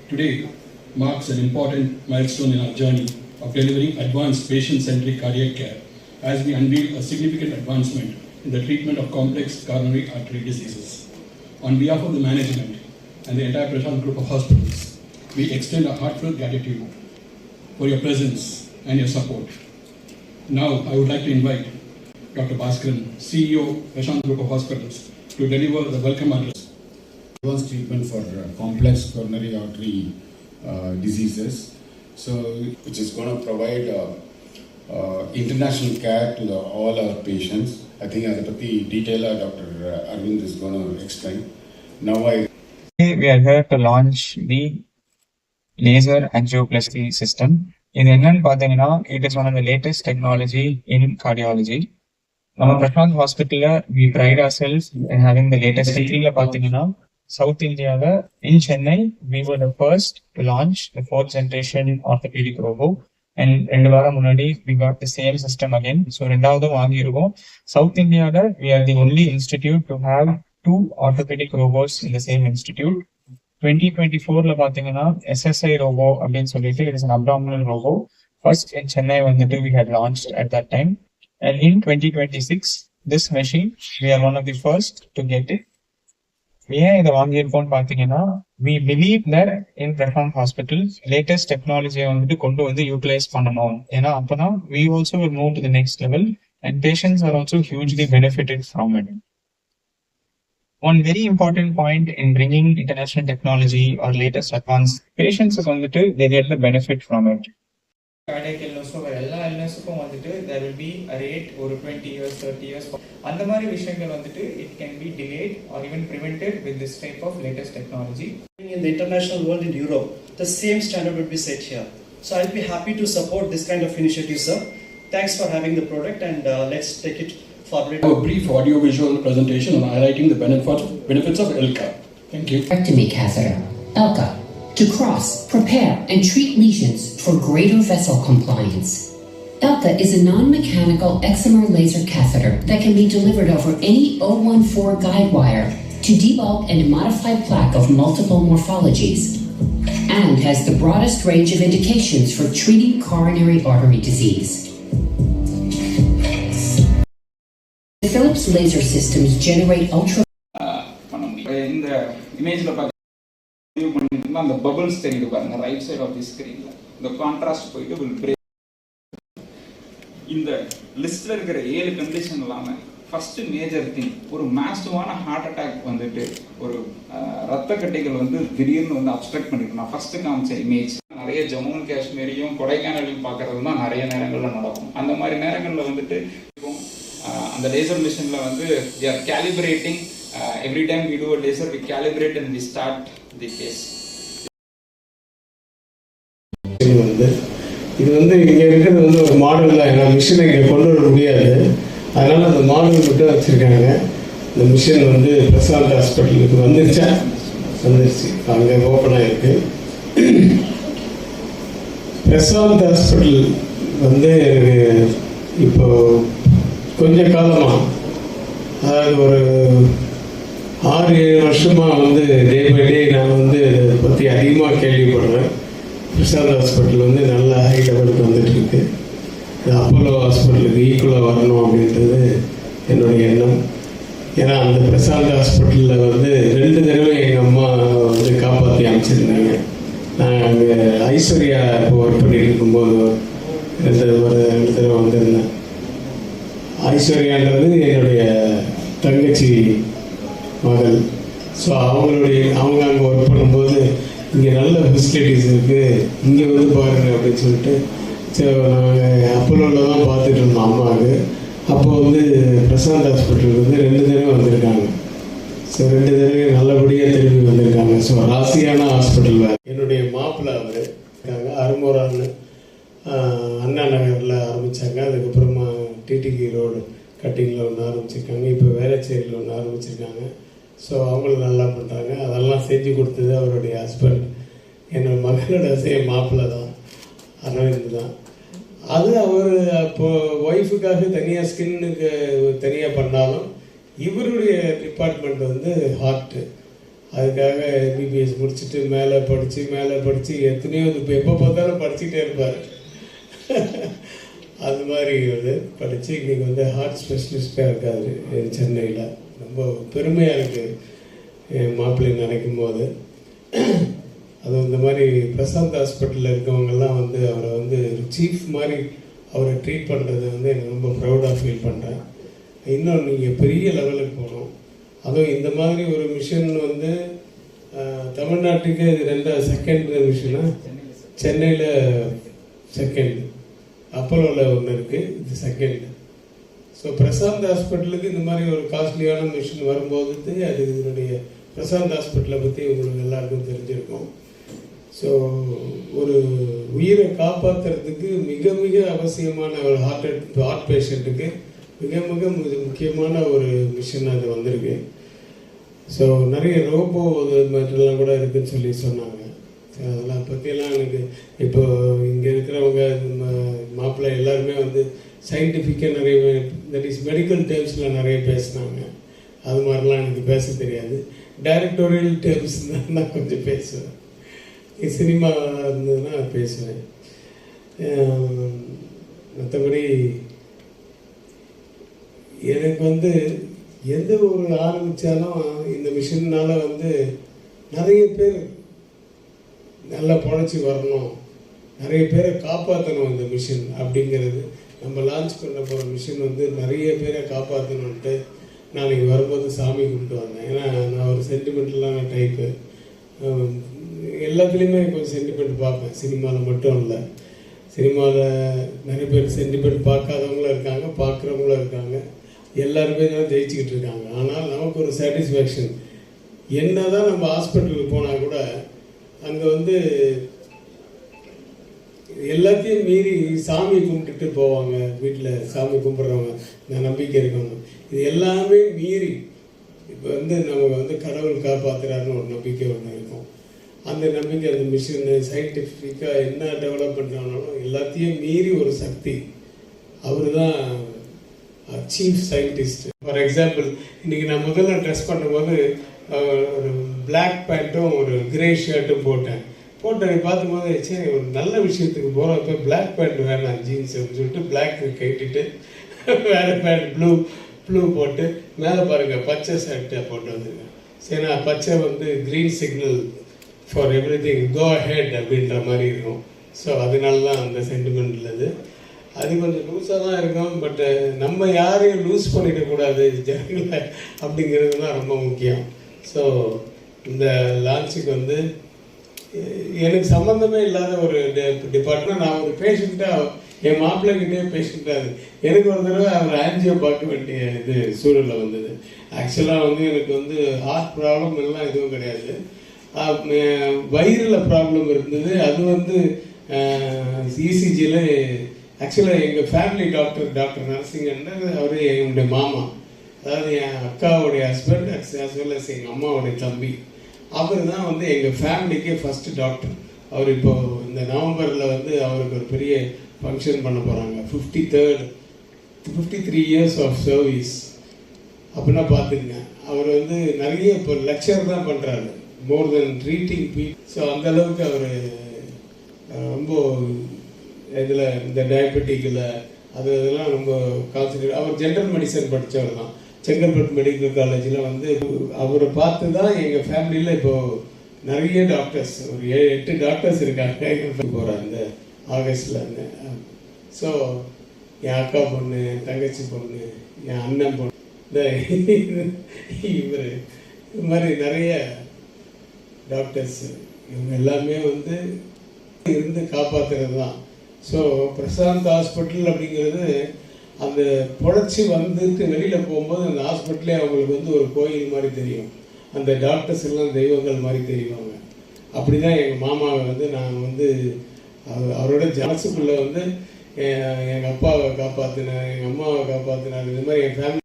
Today marks an important milestone in our journey of delivering advanced patient-centric cardiac care as we unveil a significant advancement in the treatment of complex coronary artery diseases. On behalf of the management and the entire Prashant Group of Hospitals, we extend our heartfelt gratitude for your presence and your support. Now, I would like to invite Dr. Bhaskaran, CEO, Prashant Group of Hospitals, to deliver the welcome address. Advanced treatment for complex coronary artery diseases, which is going to provide international care to all our patients. I think adapati detail Dr. Arvind is going to explain. Now we are here to launch the laser angioplasty system. In it is one of the latest technology in cardiology. Our Prashant Hospital, we pride ourselves in having the latest technology. South India, in Chennai, we were the first to launch the 4th generation orthopedic robo. And we got the same system again. So, South India, we are the only institute to have 2 orthopedic robots in the same institute. 2024, SSI robo, it is an abdominal robo. First in Chennai, we had launched at that time. And in 2026, this machine, we are one of the first to get it. We believe that in Prashant Hospital, latest technology utilize we also will move to the next level, and patients are also hugely benefited from it. One very important point in bringing international technology or latest advanced, patients they get the benefit from it. Cardiac illness over எல்லா illnessக்கும் there will be a rate over 20 years 30 years அந்த மாதிரி விஷயங்கள் it can be delayed or even prevented with this type of latest technology. In the international world, in Europe, the same standard would be set here. So I'll be happy to support this kind of initiative, sir. Thanks for having the product, and let's take it forward. A brief audio-visual presentation on highlighting the benefits of ELCA. Thank you. Ectomy catheter, ELCA, to cross, prepare, and treat lesions for greater vessel compliance. ELCA is a non-mechanical excimer laser catheter that can be delivered over any 014 guide wire to debulk and modify plaque of multiple morphologies, and has the broadest range of indications for treating coronary artery disease. The Philips laser systems generate ultra. In the image, the bubbles on the right side of the screen. The contrast will break. In the list, there are 7 conditions. First major thing, ஒரு massive heart attack வந்துட்டு ஒரு ரத்த கட்டிகள் வந்து திடீர்னு வந்து obstruct பண்ணிருக்கு. நான் ஃபர்ஸ்ட் காமிச்ச இமேஜ் நிறைய ஜம்மு அண்ட் காஷ்மீரையும் கொடைக்கானலையும் பார்க்கறது தான் நிறைய நேரங்கள்ல நடக்கும். அந்த மாதிரி நேரங்கள்ல வந்துட்டு அந்த லேசர் மிஷின்ல வந்து they are calibrating every time we do a laser we calibrate and we start the case. இது வந்து இங்கே இருக்கிறது வந்து ஒரு மாடல் தான். ஏன்னா மிஷினை இங்கே கொண்டு வர முடியாது, அதனால் அந்த மாடல் மட்டும் வச்சுருக்காங்க. இந்த மிஷின் வந்து பிரசாந்த் ஹாஸ்பிட்டலுக்கு வந்துருச்சு, அங்கே ஓப்பன் ஆகிருக்கு. பிரசாந்த் ஹாஸ்பிட்டல் வந்து எனக்கு இப்போ கொஞ்ச காலமாக, அதாவது ஒரு 6-7 வருஷமாக வந்து டே பை டே நான் வந்து இதை பற்றி அதிகமாக கேள்விப்படுறேன். பிரசாந்த் ஹாஸ்பிட்டல் வந்து நல்ல ஹை லெவலுக்கு வந்துட்டுருக்கு. இது அப்போலோ ஹாஸ்பிட்டலுக்கு ஈக்குவலாக வரணும் அப்படின்றது என்னுடைய எண்ணம். ஏன்னா அந்த பிரசாந்த் ஹாஸ்பிட்டலில் வந்து 2 தடவை எங்கள் அம்மா வந்து காப்பாற்றி அமைச்சிருந்தாங்க. நான் அங்கே ஐஸ்வர்யா இப்போ ஒர்க் பண்ணிட்டு இருக்கும்போது 2 தடவை வந்திருந்தேன். ஐஸ்வர்யான்றது என்னுடைய தங்கச்சி மகள். ஸோ அவங்க அங்கே ஒர்க் பண்ணும்போது இங்கே நல்ல ஃபெசிலிட்டிஸ் இருக்குது, இங்கே வந்து பாருங்கள் அப்படின்னு சொல்லிட்டு நாங்கள் அப்போலோவில் தான் பார்த்துட்டு இருந்தோம் அம்மாவுக்கு. அப்போ வந்து பிரசாந்த் ஹாஸ்பிட்டலுக்கு வந்து 2 தடவை வந்திருக்காங்க. ஸோ 2 தடவை நல்லபடியாக திரும்பி வந்திருக்காங்க. ஸோ ராசியான ஹாஸ்பிட்டல் வேறு. என்னுடைய மாப்பிள்ளை அவர் இருக்காங்க, அருமோரான்னு அண்ணா நகரில் ஆரம்பித்தாங்க. அதுக்கப்புறமா டிடிகி ரோடு கட்டிங்கில் ஒன்று ஆரம்பிச்சிருக்காங்க. இப்போ வேளச்சேரியில் ஒன்று ஆரம்பிச்சிருக்காங்க. ஸோ அவங்களும் நல்லா பண்ணுறாங்க. அதெல்லாம் செஞ்சு கொடுத்தது அவருடைய ஹஸ்பண்ட், என்னோட மகளோட மாப்பிள்ளை தான், அரவிந்த் தான். அது அவர் அப்போது ஒய்ஃபுக்காக தனியாக ஸ்கின்னுக்கு தனியாக பண்ணாலும் இவருடைய டிபார்ட்மெண்ட் வந்து ஹார்ட்டு. அதுக்காக எம்பிபிஎஸ் முடிச்சுட்டு மேலே படித்து எத்தனையோ இப்போ எப்போ பார்த்தாலும் படிச்சுட்டே இருப்பார். அது மாதிரி வந்து படித்து இன்றைக்கி வந்து ஹார்ட் ஸ்பெஷலிஸ்ட்டாக இருக்காரு சென்னையில். ரொம்ப பெருமையாக இருக்குது என் மாப்பிள்ளை நினைக்கும் போது. அது இந்த மாதிரி பிரசாந்த் ஹாஸ்பிட்டலில் இருக்கவங்கெல்லாம் வந்து அவரை வந்து சீஃப் மாதிரி அவரை ட்ரீட் பண்ணுறது வந்து எனக்கு ரொம்ப ப்ரௌடாக ஃபீல் பண்ணுறேன். இன்னும் நீங்கள் பெரிய லெவலுக்கு போகணும். அதுவும் இந்த மாதிரி ஒரு மிஷன் வந்து தமிழ்நாட்டுக்கு இது 2வது செகண்ட் மிஷனாக, சென்னையில் செகண்ட், அப்போலோவில் ஒன்று இருக்குது, இது செகண்ட். ஸோ பிரசாந்த் ஹாஸ்பிட்டலுக்கு இந்த மாதிரி ஒரு காஸ்ட்லியான மிஷின் வரும்போது அது இதனுடைய பிரசாந்த் ஹாஸ்பிட்டலை பற்றி உங்களுக்கு எல்லாருக்கும் தெரிஞ்சிருக்கும். ஸோ ஒரு உயிரை காப்பாற்றுறதுக்கு மிக மிக அவசியமான ஒரு ஹார்ட் பேஷண்ட்டுக்கு மிக மிக முக்கியமான ஒரு மிஷின் அது வந்திருக்கு. ஸோ நிறைய ரோபோ மாதிரிலாம் கூட இருக்குதுன்னு சொல்லி சொன்னாங்க. அதெல்லாம் பற்றியெல்லாம் எனக்கு இப்போ இங்கே இருக்கிறவங்க மாப்பிள்ளை எல்லாருமே வந்து சயின்டிஃபிக்காக நிறைய, தட் இஸ் மெடிக்கல் டேர்ம்ஸில் நிறைய பேசினாங்க. அது மாதிரிலாம் எனக்கு பேச தெரியாது. டைரக்டோரியல் டேர்ம்ஸ் தான் நான் கொஞ்சம் பேசுவேன். சினிமா இருந்ததுன்னா பேசுவேன். மற்றபடி எனக்கு வந்து எந்த ஒரு ஆரம்பித்தாலும் இந்த மிஷினால் வந்து நிறைய பேர் நல்லா பொழைச்சி வரணும், நிறைய பேரை காப்பாற்றணும். இந்த மிஷின் அப்படிங்கிறது நம்ம லான்ச் பண்ண போகிற மிஷின் வந்து நிறைய பேரை காப்பாற்றணுன்ட்டு நான் இங்கே வரும்போது சாமி கும்பிட்டு வந்தேன். ஏன்னா நான் ஒரு சென்டிமெண்டலான டைப்பு, எல்லாத்துலேயுமே கொஞ்சம் சென்டிமெண்ட் பார்ப்பேன். சினிமாவில் மட்டும் இல்லை, சினிமாவில் நிறைய பேர் சென்டிமெண்ட் பார்க்காதவங்களும் இருக்காங்க, பார்க்குறவங்களும் இருக்காங்க. எல்லாருமே தான் ஜெயிச்சுக்கிட்டு இருக்காங்க. ஆனால் நமக்கு ஒரு சாட்டிஸ்ஃபேக்ஷன், என்ன தான் நம்ம ஹாஸ்பிட்டலுக்கு போனால் கூட அங்கே வந்து எல்லாத்தையும் மீறி சாமி கும்பிட்டுட்டு போவாங்க. வீட்டில் சாமி கும்பிட்றவங்க, நான் நம்பிக்கை இருக்கவங்க, இது எல்லாமே மீறி இப்போ வந்து நமக்கு வந்து கடவுள் காப்பாற்றுறாருன்னு ஒரு நம்பிக்கை ஒன்று இருக்கும். அந்த நம்பிக்கை, அந்த மிஷினு சயின்டிஃபிக்காக என்ன டெவலப் பண்ணுறாலும் எல்லாத்தையும் மீறி ஒரு சக்தி, அவர் தான் சீஃப் சயின்டிஸ்ட். ஃபார் எக்ஸாம்பிள், இன்றைக்கி நான் முதல்ல ட்ரெஸ் பண்ணும்போது ஒரு பிளாக் பேண்ட்டும் ஒரு கிரே ஷர்ட்டும் போட்டேன். பார்க்கும்போது சரி ஒரு நல்ல விஷயத்துக்கு போகிறோம், இப்போ பிளாக் பேண்ட் வேணாம் ஜீன்ஸ் அப்படின்னு சொல்லிட்டு பிளாக் கட்டிட்டு வேறு பேண்ட் ப்ளூ போட்டு மேலே பாருங்கள் பச்சை ஷர்ட்டை போட்டு வந்துருக்கேன். சரி, நான் பச்சை வந்து green signal for everything, go ahead அப்படின்ற மாதிரி இருக்கும். ஸோ அதனால தான் அந்த சென்டிமெண்ட் உள்ளது. அது கொஞ்சம் லூஸாக தான் இருக்கும். பட்டு நம்ம யாரையும் லூஸ் பண்ணிடக்கூடாது ஜனங்களை, அப்படிங்கிறது தான் ரொம்ப முக்கியம். ஸோ இந்த லான்ச்சுக்கு வந்து எனக்கு சம்மந்தமே இல்லாத ஒரு டிபார்ட்மெண்ட். நான் ஒரு பேஷண்ட்டாக, என் மாப்பிள்ளைகிட்டே பேஷண்ட்டாக, எனக்கு ஒரு தடவை அவர் ஆன்ஜியோ பார்க்க வேண்டிய இது சூழலில் வந்தது. ஆக்சுவலாக வந்து எனக்கு வந்து ஹார்ட் ப்ராப்ளம் எல்லாம் எதுவும் கிடையாது, வயிறில் ப்ராப்ளம் இருந்தது. அது வந்து இசிஜியில் ஆக்சுவலாக எங்கள் ஃபேமிலி டாக்டர் நரசிங்கன்னு அவர் என்னுடைய மாமா, அதாவது என் அக்காவுடைய ஹஸ்பண்ட் as well as எங்கள் அம்மாவுடைய தம்பி. அவர் தான் வந்து எங்கள் ஃபேமிலிக்கே ஃபஸ்ட்டு டாக்டர். அவர் இப்போது இந்த நவம்பரில் வந்து அவருக்கு ஒரு பெரிய ஃபங்க்ஷன் பண்ண போகிறாங்க, 53 years ஆஃப் சர்வீஸ் அப்படின்னா பார்த்துக்குங்க. அவர் வந்து நிறைய இப்போ லெக்சர் தான் பண்ணுறாரு, மோர் தென் ட்ரீட்டிங் பீப்புள். ஸோ அந்தளவுக்கு அவர் ரொம்ப இதில் இந்த டயபெட்டிக்கில் அதெல்லாம் ரொம்ப கான்சன்ட்ரேட். அவர் ஜென்ரல் மெடிசன் படித்தவர் தான், செங்கல்பட்டு மெடிக்கல் காலேஜில் வந்து. அவரை பார்த்து தான் எங்கள் ஃபேமிலியில் இப்போது நிறைய டாக்டர்ஸ், ஒரு 7-8 டாக்டர்ஸ் இருக்காங்க போகிறாங்க இந்த ஆகஸ்டில். ஸோ என் அக்கா பொண்ணு, என் தங்கச்சி பொண்ணு, என் அண்ணன் பொண்ணு, இவர், இது மாதிரி நிறைய டாக்டர்ஸ், இவங்க எல்லாமே வந்து இருந்து காப்பாற்றுறது தான். ஸோ பிரசாந்த் ஹாஸ்பிட்டல் அப்படிங்கிறது அந்த பொழைச்சி வந்துட்டு வெளியில் போகும்போது அந்த ஹாஸ்பிட்டலே அவங்களுக்கு வந்து ஒரு கோயில் மாதிரி தெரியும். அந்த டாக்டர்ஸ் எல்லாம் தெய்வங்கள் மாதிரி தெரியுவாங்க. அப்படி தான் எங்கள் மாமாவை வந்து நான் வந்து அவரோட ஜான்சுக்குள்ளே வந்து எங்கள் அப்பாவை காப்பாற்றினேன், எங்கள் அம்மாவை காப்பாற்றினார். இது மாதிரி என் ஃபேமிலி